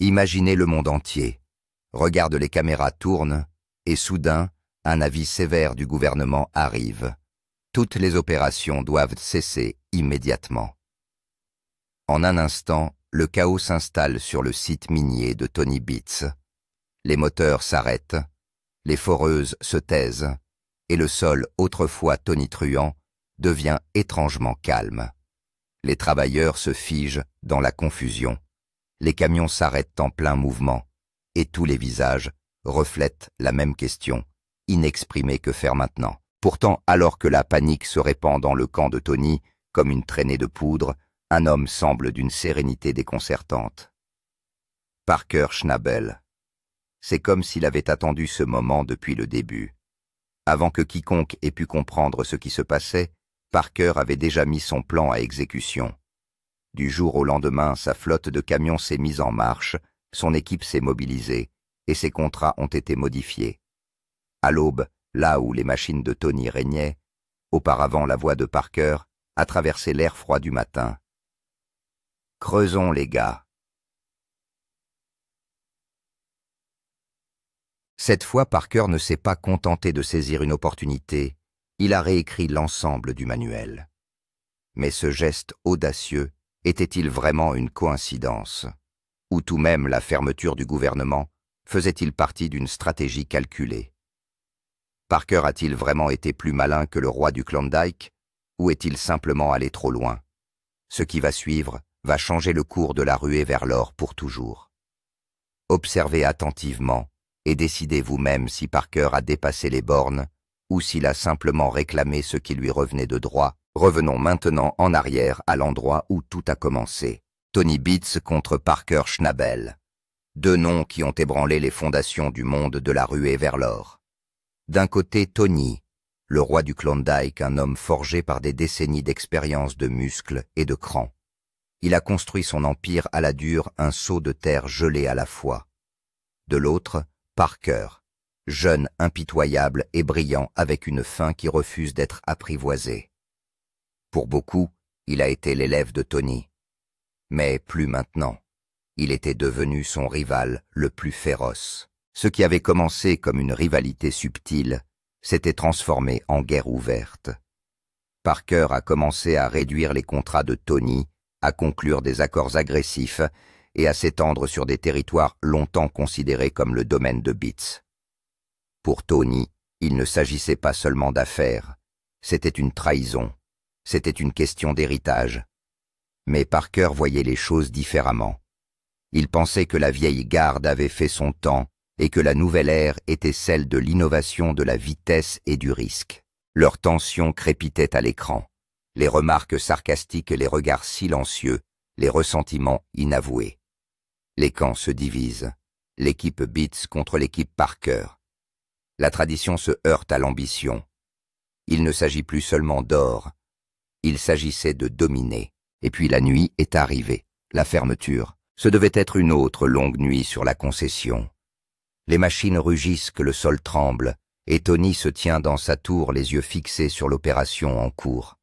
Imaginez le monde entier. Regarde, les caméras tournent, et soudain, un avis sévère du gouvernement arrive. Toutes les opérations doivent cesser immédiatement. En un instant, le chaos s'installe sur le site minier de Tony Beats. Les moteurs s'arrêtent, les foreuses se taisent, et le sol, autrefois tonitruant, devient étrangement calme. Les travailleurs se figent dans la confusion. Les camions s'arrêtent en plein mouvement, et tous les visages reflètent la même question, inexprimée: que faire maintenant? Pourtant, alors que la panique se répand dans le camp de Tony comme une traînée de poudre, un homme semble d'une sérénité déconcertante. Parker Schnabel. C'est comme s'il avait attendu ce moment depuis le début. Avant que quiconque ait pu comprendre ce qui se passait, Parker avait déjà mis son plan à exécution. Du jour au lendemain, sa flotte de camions s'est mise en marche, son équipe s'est mobilisée, et ses contrats ont été modifiés. À l'aube, là où les machines de Tony régnaient, auparavant la voix de Parker a traversé l'air froid du matin. « Creusons, les gars. » Cette fois, Parker ne s'est pas contenté de saisir une opportunité, il a réécrit l'ensemble du manuel. Mais ce geste audacieux était-il vraiment une coïncidence? Ou tout même la fermeture du gouvernement faisait-il partie d'une stratégie calculée? Parker a-t-il vraiment été plus malin que le roi du Klondike, ou est-il simplement allé trop loin? Ce qui va suivre va changer le cours de la ruée vers l'or pour toujours. Observez attentivement et décidez vous-même si Parker a dépassé les bornes ou s'il a simplement réclamé ce qui lui revenait de droit. Revenons maintenant en arrière à l'endroit où tout a commencé. Tony Beats contre Parker Schnabel. Deux noms qui ont ébranlé les fondations du monde de la ruée vers l'or. D'un côté, Tony, le roi du Klondike, un homme forgé par des décennies d'expérience de muscles et de cran. Il a construit son empire à la dure, un seau de terre gelé à la fois. De l'autre, Parker, jeune, impitoyable et brillant avec une faim qui refuse d'être apprivoisée. Pour beaucoup, il a été l'élève de Tony. Mais plus maintenant. Il était devenu son rival le plus féroce. Ce qui avait commencé comme une rivalité subtile s'était transformé en guerre ouverte. Parker a commencé à réduire les contrats de Tony, à conclure des accords agressifs et à s'étendre sur des territoires longtemps considérés comme le domaine de Beats. Pour Tony, il ne s'agissait pas seulement d'affaires, c'était une trahison, c'était une question d'héritage. Mais Parker voyait les choses différemment. Il pensait que la vieille garde avait fait son temps et que la nouvelle ère était celle de l'innovation, de la vitesse et du risque. Leur tension crépitait à l'écran, les remarques sarcastiques et les regards silencieux, les ressentiments inavoués. Les camps se divisent, l'équipe Beats contre l'équipe Parker. La tradition se heurte à l'ambition. Il ne s'agit plus seulement d'or, il s'agissait de dominer. Et puis la nuit est arrivée, la fermeture. Ce devait être une autre longue nuit sur la concession. Les machines rugissent que le sol tremble, et Tony se tient dans sa tour, les yeux fixés sur l'opération en cours.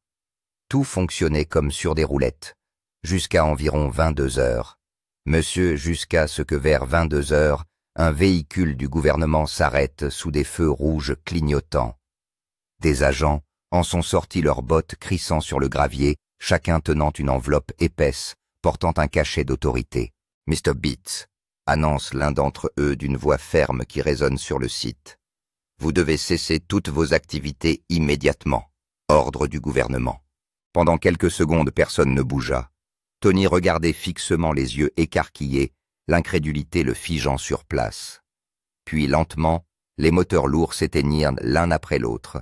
Tout fonctionnait comme sur des roulettes, jusqu'à environ 22 heures. Monsieur, jusqu'à ce que vers 22 heures, un véhicule du gouvernement s'arrête sous des feux rouges clignotants. Des agents en sont sortis leurs bottes crissant sur le gravier, chacun tenant une enveloppe épaisse, portant un cachet d'autorité. « Mr. Beats », annonce l'un d'entre eux d'une voix ferme qui résonne sur le site. « Vous devez cesser toutes vos activités immédiatement. Ordre du gouvernement. » Pendant quelques secondes, personne ne bougea. Tony regardait fixement, les yeux écarquillés, l'incrédulité le figeant sur place. Puis lentement, les moteurs lourds s'éteignirent l'un après l'autre.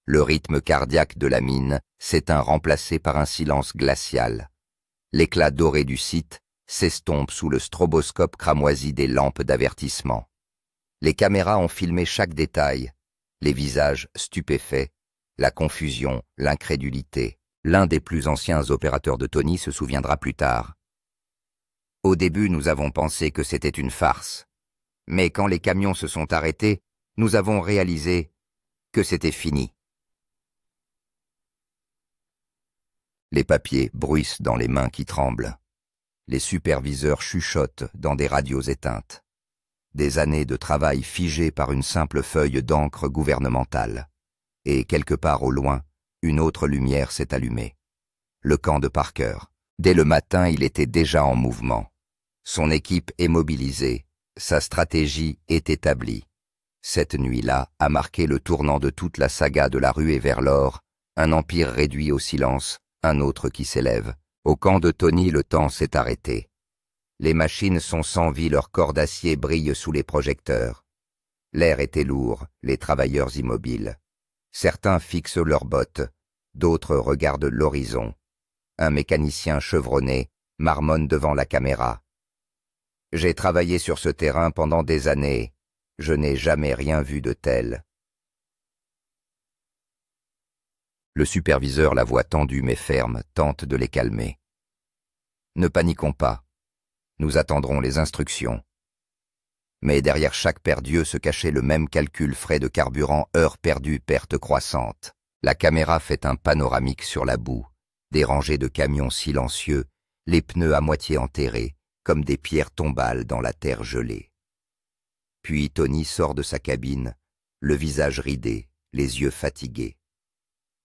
Le rythme cardiaque de la mine s'éteint, remplacé par un silence glacial. L'éclat doré du site s'estompe sous le stroboscope cramoisi des lampes d'avertissement. Les caméras ont filmé chaque détail, les visages stupéfaits, la confusion, l'incrédulité. L'un des plus anciens opérateurs de Tony se souviendra plus tard. « Au début, nous avons pensé que c'était une farce. Mais quand les camions se sont arrêtés, nous avons réalisé que c'était fini. » Les papiers bruissent dans les mains qui tremblent. Les superviseurs chuchotent dans des radios éteintes. Des années de travail figées par une simple feuille d'encre gouvernementale. Et quelque part au loin, une autre lumière s'est allumée. Le camp de Parker. Dès le matin, il était déjà en mouvement. Son équipe est mobilisée, sa stratégie est établie. Cette nuit-là a marqué le tournant de toute la saga de la ruée vers l'or, un empire réduit au silence, un autre qui s'élève. Au camp de Tony, le temps s'est arrêté. Les machines sont sans vie, leurs corps d'acier brillent sous les projecteurs. L'air était lourd, les travailleurs immobiles. Certains fixent leurs bottes, d'autres regardent l'horizon. Un mécanicien chevronné marmonne devant la caméra. « J'ai travaillé sur ce terrain pendant des années. Je n'ai jamais rien vu de tel. » Le superviseur, la voix tendue mais ferme, tente de les calmer. « Ne paniquons pas. Nous attendrons les instructions. » Mais derrière chaque paire d'yeux se cachait le même calcul: frais de carburant, heures perdues, pertes croissantes. La caméra fait un panoramique sur la boue, des rangées de camions silencieux, les pneus à moitié enterrés, comme des pierres tombales dans la terre gelée. Puis Tony sort de sa cabine, le visage ridé, les yeux fatigués.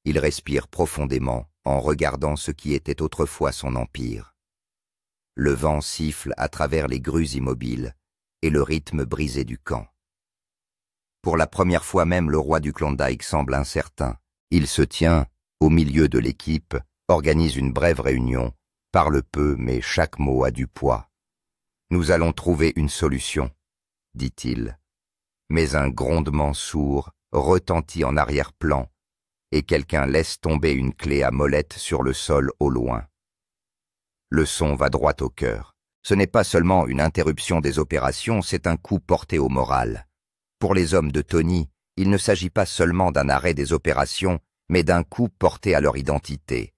Il respire profondément en regardant ce qui était autrefois son empire. Le vent siffle à travers les grues immobiles et le rythme brisé du camp. Pour la première fois même, le roi du Klondike semble incertain. Il se tient au milieu de l'équipe, organise une brève réunion, parle peu mais chaque mot a du poids. « Nous allons trouver une solution », dit-il. Mais un grondement sourd retentit en arrière-plan et quelqu'un laisse tomber une clé à molette sur le sol au loin. Le son va droit au cœur. Ce n'est pas seulement une interruption des opérations, c'est un coup porté au moral. Pour les hommes de Tony, il ne s'agit pas seulement d'un arrêt des opérations, mais d'un coup porté à leur identité.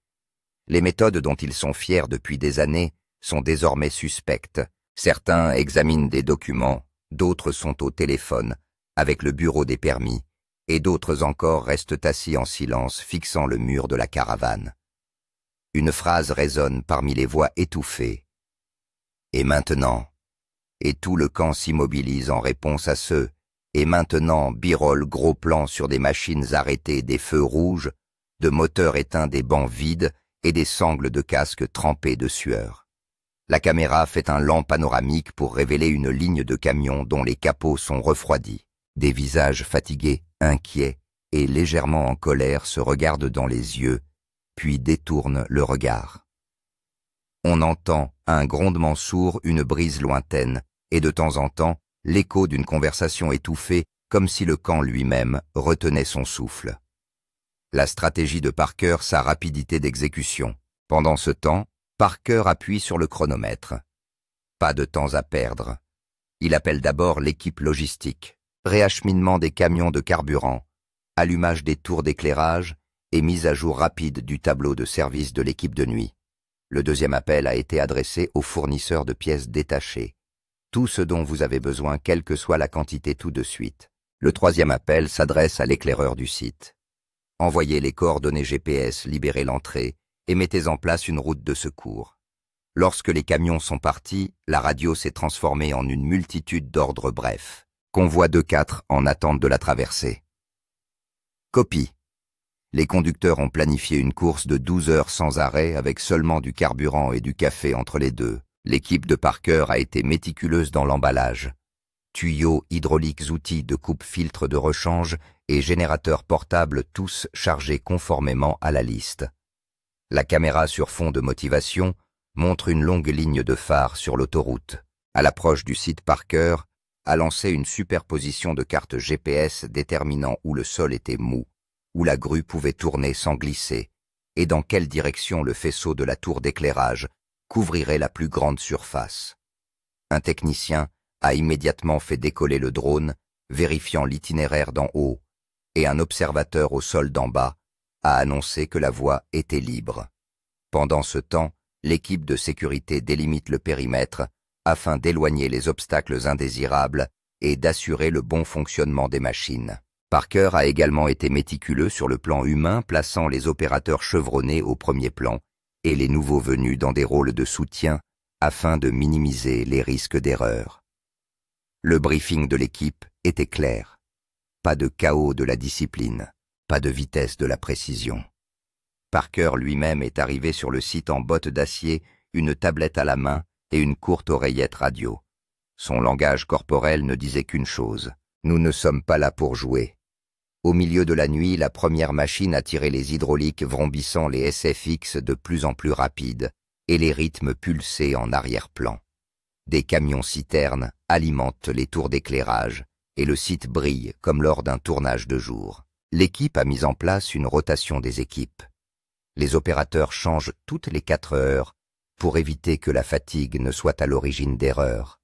Les méthodes dont ils sont fiers depuis des années sont désormais suspectes. Certains examinent des documents, d'autres sont au téléphone, avec le bureau des permis, et d'autres encore restent assis en silence, fixant le mur de la caravane. Une phrase résonne parmi les voix étouffées. « Et maintenant ?» Et tout le camp s'immobilise en réponse à ce « et maintenant ?» birole gros plan sur des machines arrêtées, des feux rouges, de moteurs éteints, des bancs vides et des sangles de casques trempés de sueur. La caméra fait un lent panoramique pour révéler une ligne de camions dont les capots sont refroidis. Des visages fatigués, inquiets et légèrement en colère se regardent dans les yeux, puis détournent le regard. On entend un grondement sourd, une brise lointaine, et de temps en temps, l'écho d'une conversation étouffée, comme si le camp lui-même retenait son souffle. La stratégie de Parker, sa rapidité d'exécution. Pendant ce temps, Parker appuie sur le chronomètre. Pas de temps à perdre. Il appelle d'abord l'équipe logistique. Réacheminement des camions de carburant, allumage des tours d'éclairage et mise à jour rapide du tableau de service de l'équipe de nuit. Le deuxième appel a été adressé aux fournisseurs de pièces détachées. Tout ce dont vous avez besoin, quelle que soit la quantité, tout de suite. Le troisième appel s'adresse à l'éclaireur du site. Envoyez les coordonnées GPS, libérez l'entrée et mettez en place une route de secours. Lorsque les camions sont partis, la radio s'est transformée en une multitude d'ordres brefs. Convoi 2-4 en attente de la traversée. Copie. Les conducteurs ont planifié une course de 12 heures sans arrêt avec seulement du carburant et du café entre les deux. L'équipe de Parker a été méticuleuse dans l'emballage. Tuyaux hydrauliques, outils de coupe-filtre de rechange et générateurs portables, tous chargés conformément à la liste. La caméra sur fond de motivation montre une longue ligne de phares sur l'autoroute. À l'approche du site Parker, a lancé une superposition de cartes GPS déterminant où le sol était mou, où la grue pouvait tourner sans glisser, et dans quelle direction le faisceau de la tour d'éclairage couvrirait la plus grande surface. Un technicien a immédiatement fait décoller le drone, vérifiant l'itinéraire d'en haut, et un observateur au sol d'en bas a annoncé que la voie était libre. Pendant ce temps, l'équipe de sécurité délimite le périmètre afin d'éloigner les obstacles indésirables et d'assurer le bon fonctionnement des machines. Parker a également été méticuleux sur le plan humain, plaçant les opérateurs chevronnés au premier plan et les nouveaux venus dans des rôles de soutien afin de minimiser les risques d'erreur. Le briefing de l'équipe était clair. Pas de chaos de la discipline, pas de vitesse de la précision. Parker lui-même est arrivé sur le site en bottes d'acier, une tablette à la main et une courte oreillette radio. Son langage corporel ne disait qu'une chose: nous ne sommes pas là pour jouer. Au milieu de la nuit, la première machine a tiré les hydrauliques vrombissant les SFX de plus en plus rapides et les rythmes pulsés en arrière-plan. Des camions-citernes alimentent les tours d'éclairage et le site brille comme lors d'un tournage de jour. L'équipe a mis en place une rotation des équipes. Les opérateurs changent toutes les 4 heures pour éviter que la fatigue ne soit à l'origine d'erreurs.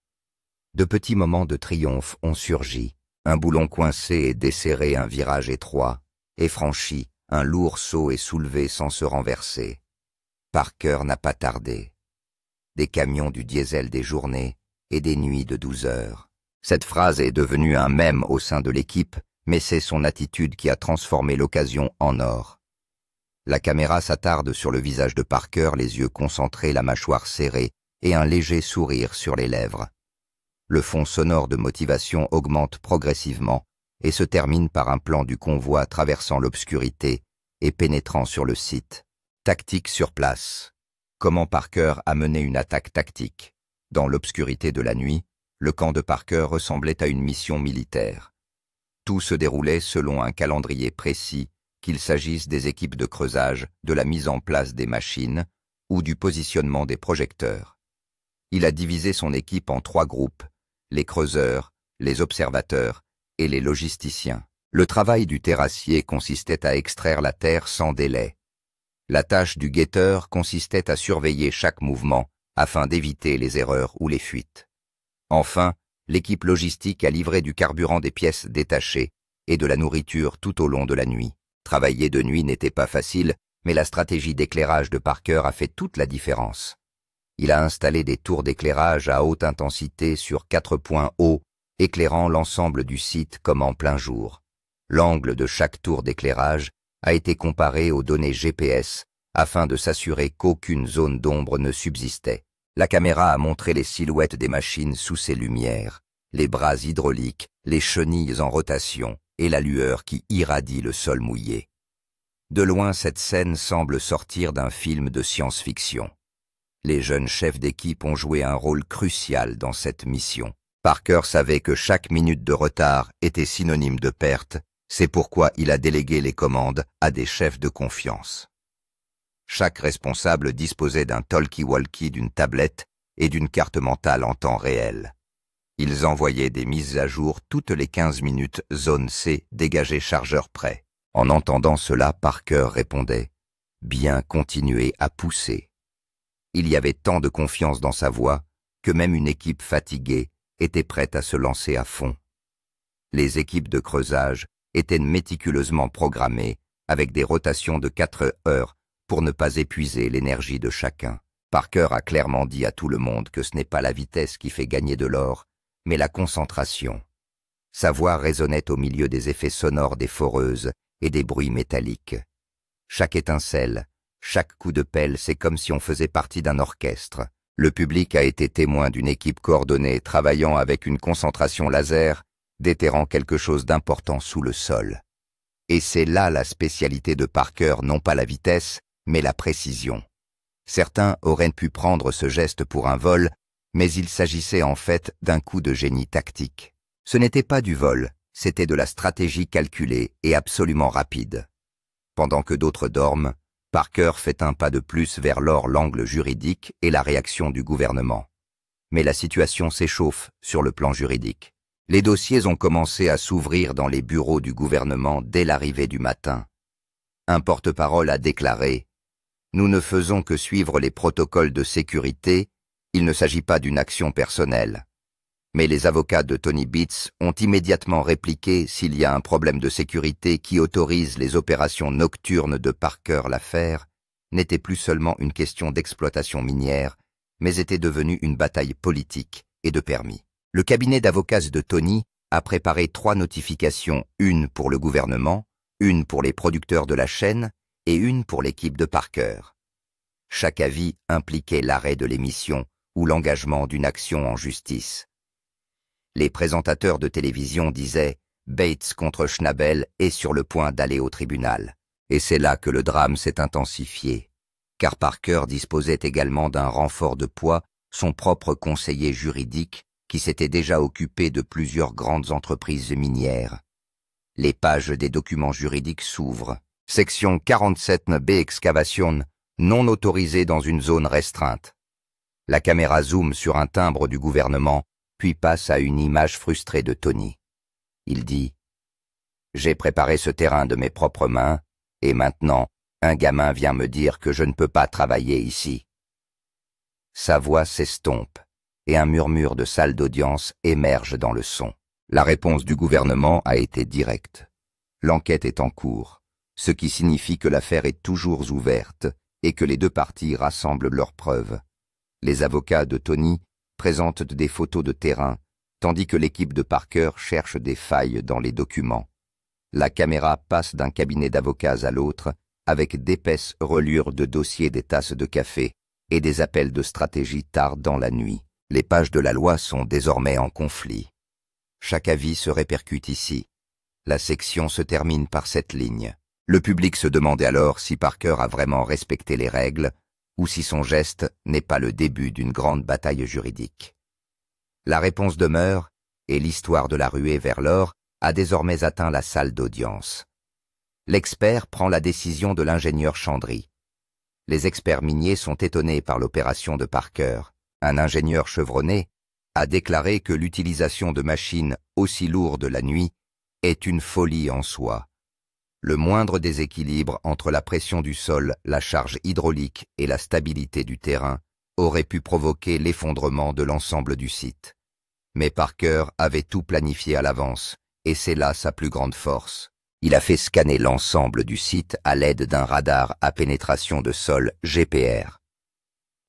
De petits moments de triomphe ont surgi. Un boulon coincé et desserré un virage étroit, et franchi, un lourd saut est soulevé sans se renverser. Parker n'a pas tardé. Des camions du diesel des journées et des nuits de 12 heures. Cette phrase est devenue un mème au sein de l'équipe, mais c'est son attitude qui a transformé l'occasion en or. La caméra s'attarde sur le visage de Parker, les yeux concentrés, la mâchoire serrée et un léger sourire sur les lèvres. Le fond sonore de motivation augmente progressivement et se termine par un plan du convoi traversant l'obscurité et pénétrant sur le site. Tactique sur place. Comment Parker a mené une attaque tactique? Dans l'obscurité de la nuit, le camp de Parker ressemblait à une mission militaire. Tout se déroulait selon un calendrier précis, qu'il s'agisse des équipes de creusage, de la mise en place des machines ou du positionnement des projecteurs. Il a divisé son équipe en 3 groupes: les creuseurs, les observateurs et les logisticiens. Le travail du terrassier consistait à extraire la terre sans délai. La tâche du guetteur consistait à surveiller chaque mouvement afin d'éviter les erreurs ou les fuites. Enfin, l'équipe logistique a livré du carburant, des pièces détachées et de la nourriture tout au long de la nuit. Travailler de nuit n'était pas facile, mais la stratégie d'éclairage de Parker a fait toute la différence. Il a installé des tours d'éclairage à haute intensité sur 4 points hauts, éclairant l'ensemble du site comme en plein jour. L'angle de chaque tour d'éclairage a été comparé aux données GPS afin de s'assurer qu'aucune zone d'ombre ne subsistait. La caméra a montré les silhouettes des machines sous ces lumières, les bras hydrauliques, les chenilles en rotation et la lueur qui irradie le sol mouillé. De loin, cette scène semble sortir d'un film de science-fiction. Les jeunes chefs d'équipe ont joué un rôle crucial dans cette mission. Parker savait que chaque minute de retard était synonyme de perte, c'est pourquoi il a délégué les commandes à des chefs de confiance. Chaque responsable disposait d'un talkie-walkie, d'une tablette et d'une carte mentale en temps réel. Ils envoyaient des mises à jour toutes les 15 minutes, zone C, dégagé, chargeur prêt. En entendant cela, Parker répondait « Bien continuer à pousser ». Il y avait tant de confiance dans sa voix que même une équipe fatiguée était prête à se lancer à fond. Les équipes de creusage étaient méticuleusement programmées avec des rotations de 4 heures pour ne pas épuiser l'énergie de chacun. Parker a clairement dit à tout le monde que ce n'est pas la vitesse qui fait gagner de l'or, mais la concentration. Sa voix résonnait au milieu des effets sonores des foreuses et des bruits métalliques. Chaque étincelle, chaque coup de pelle, c'est comme si on faisait partie d'un orchestre. Le public a été témoin d'une équipe coordonnée travaillant avec une concentration laser, déterrant quelque chose d'important sous le sol. Et c'est là la spécialité de Parker, non pas la vitesse, mais la précision. Certains auraient pu prendre ce geste pour un vol, mais il s'agissait en fait d'un coup de génie tactique. Ce n'était pas du vol, c'était de la stratégie calculée et absolument rapide. Pendant que d'autres dorment, Parker fait un pas de plus vers l'angle juridique et la réaction du gouvernement. Mais la situation s'échauffe sur le plan juridique. Les dossiers ont commencé à s'ouvrir dans les bureaux du gouvernement dès l'arrivée du matin. Un porte-parole a déclaré « Nous ne faisons que suivre les protocoles de sécurité, il ne s'agit pas d'une action personnelle. » Mais les avocats de Tony Beets ont immédiatement répliqué s'il y a un problème de sécurité qui autorise les opérations nocturnes de Parker. L'affaire n'était plus seulement une question d'exploitation minière, mais était devenue une bataille politique et de permis. Le cabinet d'avocats de Tony a préparé 3 notifications, une pour le gouvernement, une pour les producteurs de la chaîne et une pour l'équipe de Parker. Chaque avis impliquait l'arrêt de l'émission ou l'engagement d'une action en justice. Les présentateurs de télévision disaient « Bates contre Schnabel est sur le point d'aller au tribunal ». Et c'est là que le drame s'est intensifié, car Parker disposait également d'un renfort de poids, son propre conseiller juridique, qui s'était déjà occupé de plusieurs grandes entreprises minières. Les pages des documents juridiques s'ouvrent. Section 47B excavation, non autorisée dans une zone restreinte. La caméra zoome sur un timbre du gouvernement, puis passe à une image frustrée de Tony. Il dit « J'ai préparé ce terrain de mes propres mains, et maintenant, un gamin vient me dire que je ne peux pas travailler ici. » Sa voix s'estompe, et un murmure de salle d'audience émerge dans le son. La réponse du gouvernement a été directe. L'enquête est en cours, ce qui signifie que l'affaire est toujours ouverte et que les deux parties rassemblent leurs preuves. Les avocats de Tony présentent des photos de terrain, tandis que l'équipe de Parker cherche des failles dans les documents. La caméra passe d'un cabinet d'avocats à l'autre, avec d'épaisses reliures de dossiers des tasses de café et des appels de stratégie tard dans la nuit. Les pages de la loi sont désormais en conflit. Chaque avis se répercute ici. La section se termine par cette ligne. Le public se demandait alors si Parker a vraiment respecté les règles ou si son geste n'est pas le début d'une grande bataille juridique. La réponse demeure, et l'histoire de la ruée vers l'or a désormais atteint la salle d'audience. L'expert prend la décision de l'ingénieur Chandry. Les experts miniers sont étonnés par l'opération de Parker. Un ingénieur chevronné a déclaré que l'utilisation de machines aussi lourdes la nuit est une folie en soi. Le moindre déséquilibre entre la pression du sol, la charge hydraulique et la stabilité du terrain aurait pu provoquer l'effondrement de l'ensemble du site. Mais Parker avait tout planifié à l'avance, et c'est là sa plus grande force. Il a fait scanner l'ensemble du site à l'aide d'un radar à pénétration de sol GPR.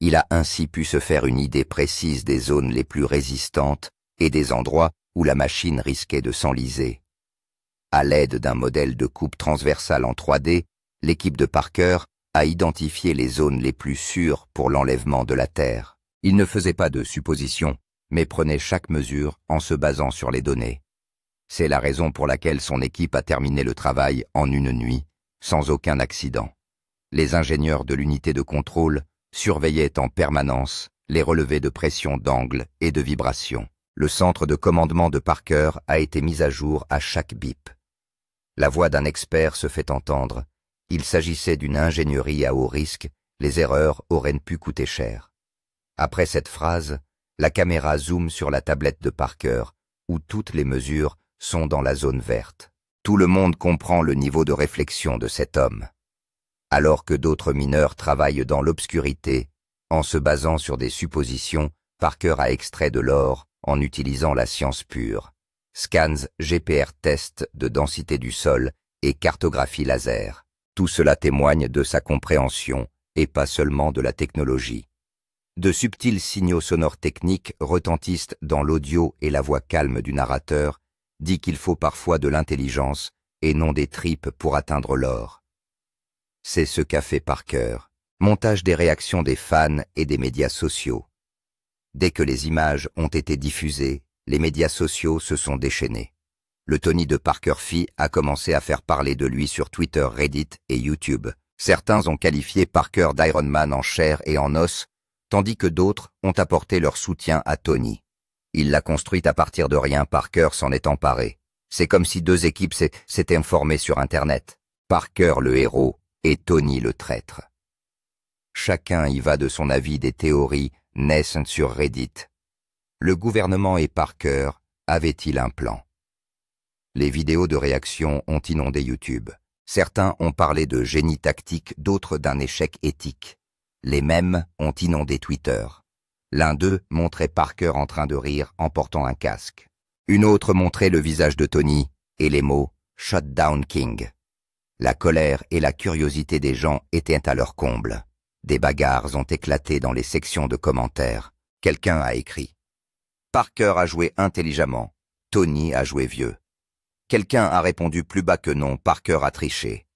Il a ainsi pu se faire une idée précise des zones les plus résistantes et des endroits où la machine risquait de s'enliser. À l'aide d'un modèle de coupe transversale en 3D, l'équipe de Parker a identifié les zones les plus sûres pour l'enlèvement de la terre. Il ne faisait pas de suppositions, mais prenait chaque mesure en se basant sur les données. C'est la raison pour laquelle son équipe a terminé le travail en une nuit, sans aucun accident. Les ingénieurs de l'unité de contrôle surveillaient en permanence les relevés de pression d'angle et de vibration. Le centre de commandement de Parker a été mis à jour à chaque bip. La voix d'un expert se fait entendre. Il s'agissait d'une ingénierie à haut risque, les erreurs auraient pu coûter cher. Après cette phrase, la caméra zoome sur la tablette de Parker, où toutes les mesures sont dans la zone verte. Tout le monde comprend le niveau de réflexion de cet homme. Alors que d'autres mineurs travaillent dans l'obscurité, en se basant sur des suppositions, Parker a extrait de l'or en utilisant la science pure. Scans GPR test de densité du sol et cartographie laser. Tout cela témoigne de sa compréhension et pas seulement de la technologie. De subtils signaux sonores techniques retentissent dans l'audio et la voix calme du narrateur dit qu'il faut parfois de l'intelligence et non des tripes pour atteindre l'or. C'est ce qu'a fait Parker. Montage des réactions des fans et des médias sociaux. Dès que les images ont été diffusées, les médias sociaux se sont déchaînés. Le Tony de Parker Phi a commencé à faire parler de lui sur Twitter, Reddit et YouTube. Certains ont qualifié Parker d'Iron Man en chair et en os, tandis que d'autres ont apporté leur soutien à Tony. Il l'a construite à partir de rien, Parker s'en est emparé. C'est comme si deux équipes s'étaient formées sur Internet. Parker le héros et Tony le traître. Chacun y va de son avis, des théories naissent sur Reddit. Le gouvernement et Parker avaient-ils un plan? Les vidéos de réaction ont inondé YouTube. Certains ont parlé de génie tactique, d'autres d'un échec éthique. Les mêmes ont inondé Twitter. L'un d'eux montrait Parker en train de rire en portant un casque. Une autre montrait le visage de Tony et les mots « Shut down King ». La colère et la curiosité des gens étaient à leur comble. Des bagarres ont éclaté dans les sections de commentaires. Quelqu'un a écrit « Parker a joué intelligemment, Tony a joué vieux ». Quelqu'un a répondu plus bas que non, Parker a triché.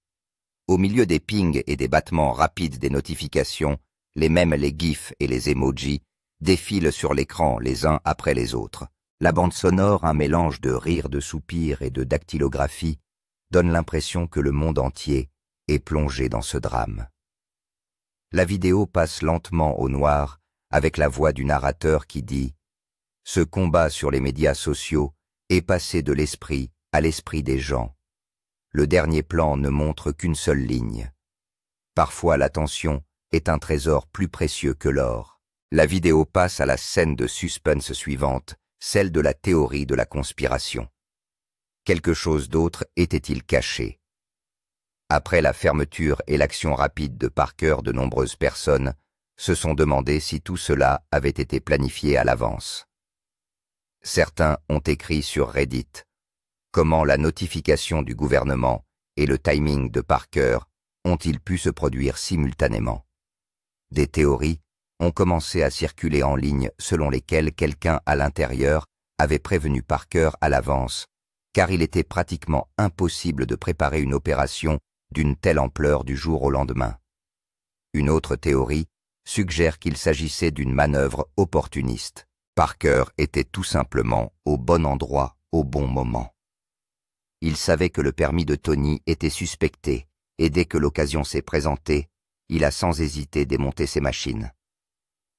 Au milieu des pings et des battements rapides des notifications, les gifs et les emojis, défilent sur l'écran les uns après les autres. La bande sonore, un mélange de rires, de soupirs et de dactylographie, donne l'impression que le monde entier est plongé dans ce drame. La vidéo passe lentement au noir avec la voix du narrateur qui dit « Ce combat sur les médias sociaux est passé de l'esprit à l'esprit des gens. Le dernier plan ne montre qu'une seule ligne. Parfois l'attention est un trésor plus précieux que l'or. » La vidéo passe à la scène de suspense suivante, celle de la théorie de la conspiration. Quelque chose d'autre était-il caché? Après la fermeture et l'action rapide de Parker, de nombreuses personnes se sont demandé si tout cela avait été planifié à l'avance. Certains ont écrit sur Reddit comment la notification du gouvernement et le timing de Parker ont-ils pu se produire simultanément. Des théories ont commencé à circuler en ligne selon lesquelles quelqu'un à l'intérieur avait prévenu Parker à l'avance, car il était pratiquement impossible de préparer une opération d'une telle ampleur du jour au lendemain. Une autre théorie suggère qu'il s'agissait d'une manœuvre opportuniste. Parker était tout simplement au bon endroit au bon moment. Il savait que le permis de Tony était suspecté, et dès que l'occasion s'est présentée, il a sans hésiter démonté ses machines.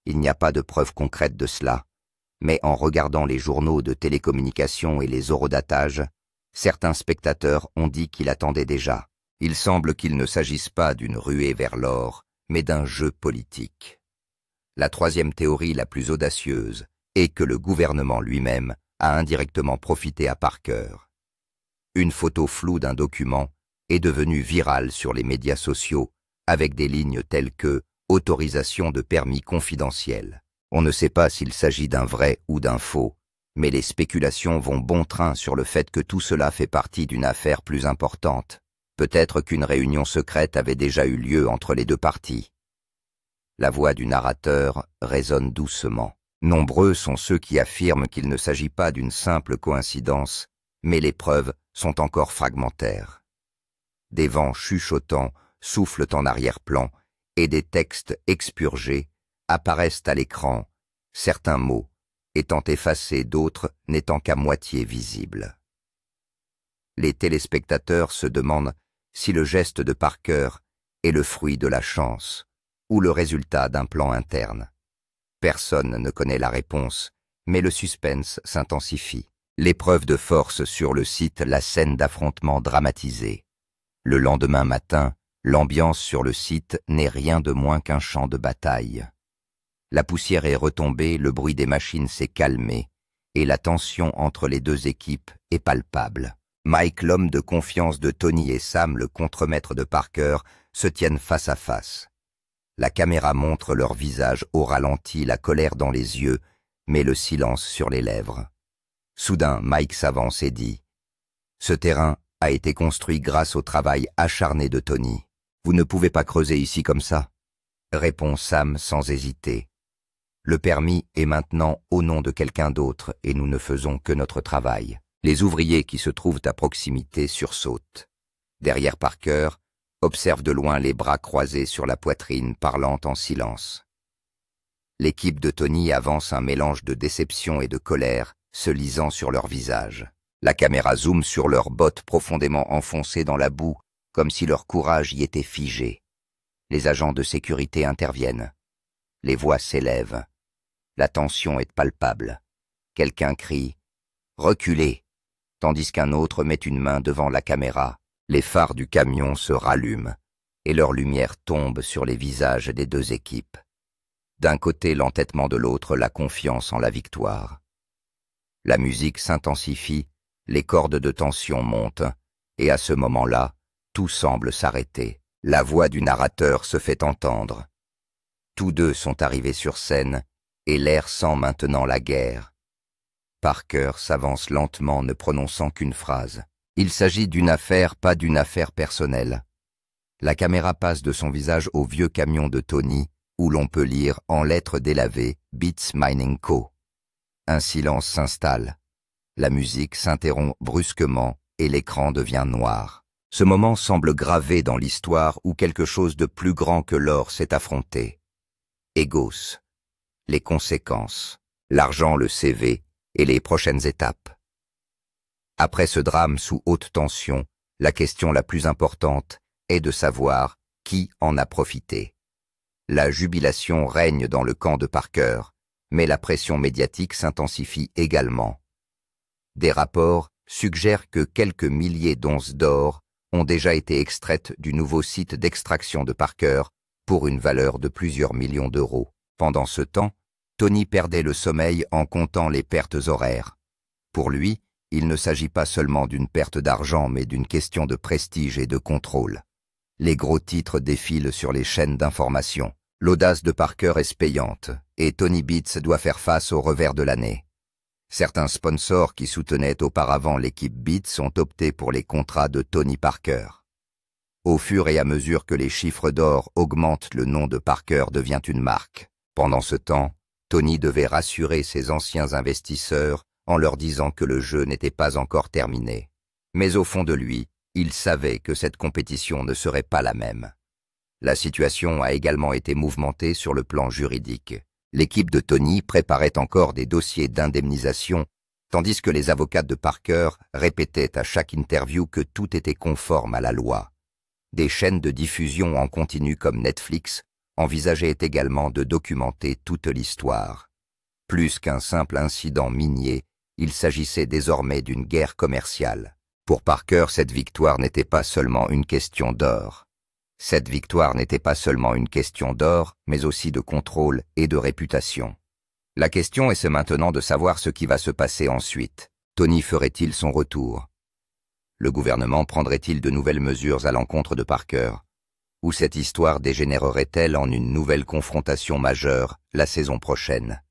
Il n'y a pas de preuve concrète de cela, mais en regardant les journaux de télécommunications et les horodatages, certains spectateurs ont dit qu'il attendait déjà. Il semble qu'il ne s'agisse pas d'une ruée vers l'or, mais d'un jeu politique. La troisième théorie la plus audacieuse est que le gouvernement lui-même a indirectement profité à Parker. Une photo floue d'un document est devenue virale sur les médias sociaux avec des lignes telles que « autorisation de permis confidentiel ». On ne sait pas s'il s'agit d'un vrai ou d'un faux, mais les spéculations vont bon train sur le fait que tout cela fait partie d'une affaire plus importante. Peut-être qu'une réunion secrète avait déjà eu lieu entre les deux parties. La voix du narrateur résonne doucement. Nombreux sont ceux qui affirment qu'il ne s'agit pas d'une simple coïncidence, mais les preuves sont encore fragmentaires. Des vents chuchotants soufflent en arrière-plan et des textes expurgés apparaissent à l'écran, certains mots étant effacés, d'autres n'étant qu'à moitié visibles. Les téléspectateurs se demandent si le geste de Parker est le fruit de la chance ou le résultat d'un plan interne. Personne ne connaît la réponse, mais le suspense s'intensifie. L'épreuve de force sur le site, la scène d'affrontement dramatisée. Le lendemain matin, l'ambiance sur le site n'est rien de moins qu'un champ de bataille. La poussière est retombée, le bruit des machines s'est calmé, et la tension entre les deux équipes est palpable. Mike, l'homme de confiance de Tony, et Sam, le contremaître de Parker, se tiennent face à face. La caméra montre leur visage au ralenti, la colère dans les yeux, mais le silence sur les lèvres. Soudain, Mike s'avance et dit « Ce terrain a été construit grâce au travail acharné de Tony. Vous ne pouvez pas creuser ici comme ça ?» répond Sam sans hésiter. « Le permis est maintenant au nom de quelqu'un d'autre et nous ne faisons que notre travail. » Les ouvriers qui se trouvent à proximité sursautent. Derrière Parker, observent de loin les bras croisés sur la poitrine, parlant en silence. L'équipe de Tony avance, un mélange de déception et de colère se lisant sur leur visage. La caméra zoome sur leurs bottes profondément enfoncées dans la boue, comme si leur courage y était figé. Les agents de sécurité interviennent. Les voix s'élèvent. La tension est palpable. Quelqu'un crie « Reculez !» tandis qu'un autre met une main devant la caméra. Les phares du camion se rallument et leur lumière tombe sur les visages des deux équipes. D'un côté l'entêtement, de l'autre la confiance en la victoire. La musique s'intensifie, les cordes de tension montent, et à ce moment-là, tout semble s'arrêter. La voix du narrateur se fait entendre. Tous deux sont arrivés sur scène, et l'air sent maintenant la guerre. Parker s'avance lentement, ne prononçant qu'une phrase. Il s'agit d'une affaire, pas d'une affaire personnelle. La caméra passe de son visage au vieux camion de Tony, où l'on peut lire en lettres délavées « Beats Mining Co ». Un silence s'installe. La musique s'interrompt brusquement et l'écran devient noir. Ce moment semble gravé dans l'histoire où quelque chose de plus grand que l'or s'est affronté. Égos. les conséquences, l'argent, le CV et les prochaines étapes. Après ce drame sous haute tension, la question la plus importante est de savoir qui en a profité. La jubilation règne dans le camp de Parker, mais la pression médiatique s'intensifie également. Des rapports suggèrent que quelques milliers d'onces d'or ont déjà été extraites du nouveau site d'extraction de Parker pour une valeur de plusieurs millions d'euros. Pendant ce temps, Tony perdait le sommeil en comptant les pertes horaires. Pour lui, il ne s'agit pas seulement d'une perte d'argent, mais d'une question de prestige et de contrôle. Les gros titres défilent sur les chaînes d'information. L'audace de Parker est payante, et Tony Beats doit faire face au revers de l'année. Certains sponsors qui soutenaient auparavant l'équipe Beats ont opté pour les contrats de Tony Parker. Au fur et à mesure que les chiffres d'or augmentent, le nom de Parker devient une marque. Pendant ce temps, Tony devait rassurer ses anciens investisseurs en leur disant que le jeu n'était pas encore terminé. Mais au fond de lui, il savait que cette compétition ne serait pas la même. La situation a également été mouvementée sur le plan juridique. L'équipe de Tony préparait encore des dossiers d'indemnisation, tandis que les avocats de Parker répétaient à chaque interview que tout était conforme à la loi. Des chaînes de diffusion en continu comme Netflix envisageaient également de documenter toute l'histoire. Plus qu'un simple incident minier, il s'agissait désormais d'une guerre commerciale. Pour Parker, cette victoire n'était pas seulement une question d'or. Cette victoire n'était pas seulement une question d'or, mais aussi de contrôle et de réputation. La question est maintenant de savoir ce qui va se passer ensuite. Tony ferait-il son retour? Le gouvernement prendrait-il de nouvelles mesures à l'encontre de Parker? Ou cette histoire dégénérerait-elle en une nouvelle confrontation majeure la saison prochaine?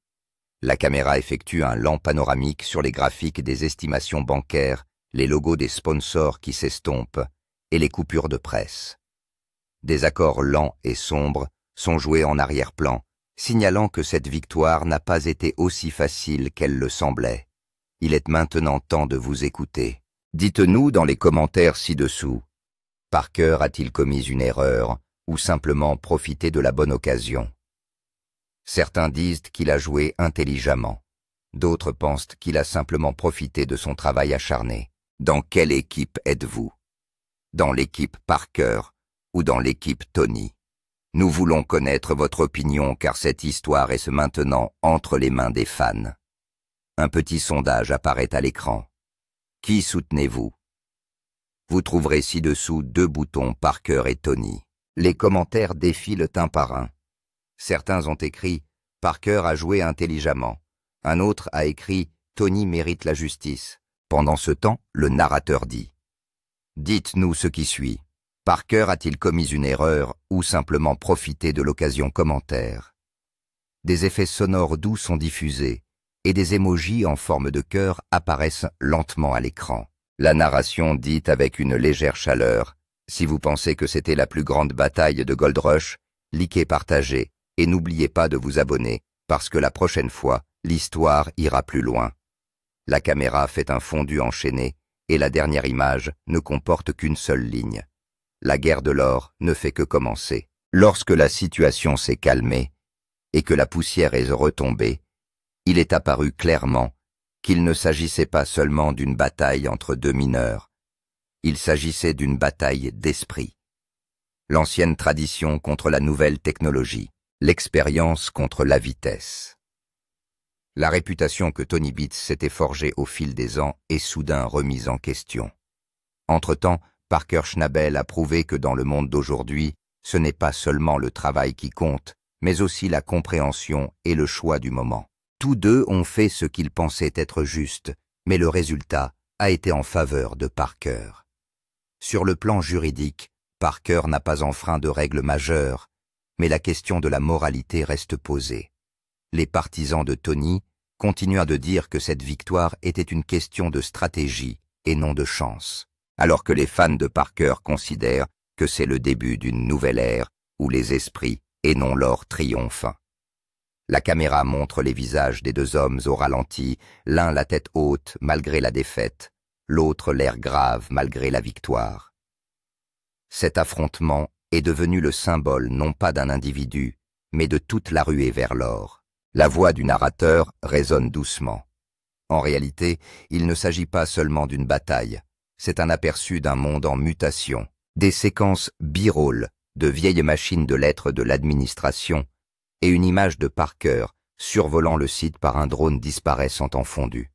La caméra effectue un lent panoramique sur les graphiques des estimations bancaires, les logos des sponsors qui s'estompent et les coupures de presse. Des accords lents et sombres sont joués en arrière-plan, signalant que cette victoire n'a pas été aussi facile qu'elle le semblait. Il est maintenant temps de vous écouter. Dites-nous dans les commentaires ci-dessous. Parker a-t-il commis une erreur ou simplement profité de la bonne occasion? Certains disent qu'il a joué intelligemment. D'autres pensent qu'il a simplement profité de son travail acharné. Dans quelle équipe êtes-vous? Dans l'équipe Parker ou dans l'équipe Tony? Nous voulons connaître votre opinion car cette histoire est maintenant entre les mains des fans. Un petit sondage apparaît à l'écran. Qui soutenez-vous? Vous trouverez ci-dessous 2 boutons Parker et Tony. Les commentaires défilent un par un. Certains ont écrit « Parker a joué intelligemment ». Un autre a écrit « Tony mérite la justice ». Pendant ce temps, le narrateur dit « Dites-nous ce qui suit. Parker a-t-il commis une erreur ou simplement profité de l'occasion commentaire ?» Des effets sonores doux sont diffusés et des émojis en forme de cœur apparaissent lentement à l'écran. La narration dit avec une légère chaleur « Si vous pensez que c'était la plus grande bataille de Gold Rush, likez, partagez et n'oubliez pas de vous abonner parce que la prochaine fois, l'histoire ira plus loin. » La caméra fait un fondu enchaîné et la dernière image ne comporte qu'une seule ligne. La guerre de l'or ne fait que commencer. Lorsque la situation s'est calmée et que la poussière est retombée, il est apparu clairement qu'il ne s'agissait pas seulement d'une bataille entre 2 mineurs. Il s'agissait d'une bataille d'esprit. L'ancienne tradition contre la nouvelle technologie, l'expérience contre la vitesse. La réputation que Tony Beats s'était forgée au fil des ans est soudain remise en question. Entre-temps, Parker Schnabel a prouvé que dans le monde d'aujourd'hui, ce n'est pas seulement le travail qui compte, mais aussi la compréhension et le choix du moment. Tous deux ont fait ce qu'ils pensaient être juste, mais le résultat a été en faveur de Parker. Sur le plan juridique, Parker n'a pas enfreint de règles majeures, mais la question de la moralité reste posée. Les partisans de Tony continuent de dire que cette victoire était une question de stratégie et non de chance, alors que les fans de Parker considèrent que c'est le début d'une nouvelle ère où les esprits et non l'or triomphent. La caméra montre les visages des 2 hommes au ralenti, l'un la tête haute malgré la défaite, l'autre l'air grave malgré la victoire. Cet affrontement est devenu le symbole non pas d'un individu, mais de toute la ruée vers l'or. La voix du narrateur résonne doucement. En réalité, il ne s'agit pas seulement d'une bataille. C'est un aperçu d'un monde en mutation, des séquences b-roll de vieilles machines de lettres de l'administration et une image de Parker survolant le site par un drone disparaissant en fondu.